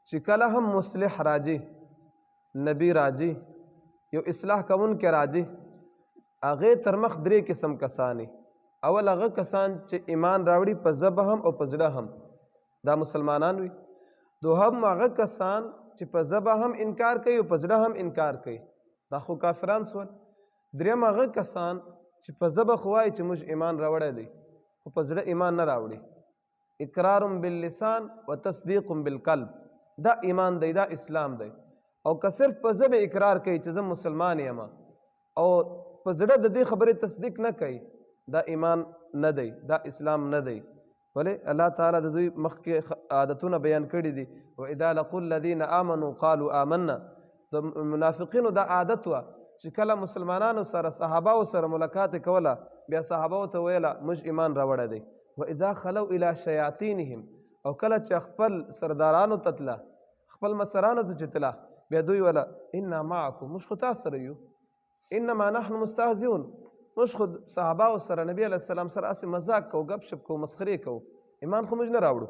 چې کله هم مصلح راځي، نبی راځي، یو اصلاح کوونکی راځي، هغې تر مخ درې قسم کسان اول هغه کسان چې ایمان راوړي په ژبه هم او په زړه هم، دا مسلمانان وي. دوهم هغه کسان چې په ژبه هم انکار کوي او په زړه هم انکار کوي، دا خو کافران سول. دریم هغه کسان چې په ژبه خو وایي چې موږ ایمان راوړی دی خو په زړه ایمان نه راوړي، اقرار باللسان و تصدیق بالقلب، دا ایمان دی، دا اسلام دی. او که صرف په ژبه اقرار کوي چې زه مسلمان یم او په زړه د دې خبرې تصدیق نه کوي، دا ایمان نه دی، دا اسلام نه دی. ولې الله تعالی د دوی مخکې عادتونه بیان کړي دي. واذا لقوا الذين آمنوا قالوا آمنا، د منافقینو دا عادت وه چې کله مسلمانانو سره صحابه سره ملاقات کوله بیا صحابه ته ویله موږ ایمان راوړی دی. واذا خلوا الى شیاطینهم، او کله چې خپل سردارانو ته تله، خپل مشرانو ته چې تله، بیا دوی ویله انا معکم، موږ خو تاسو سره یو، انما نحن مستهزئون، موږ خو صحابه سره نبی علیه السلام سره اسې مذاق کوو، ګپ شپ کوو، مسخرې کوو، ایمان خو موږ نه راوړو.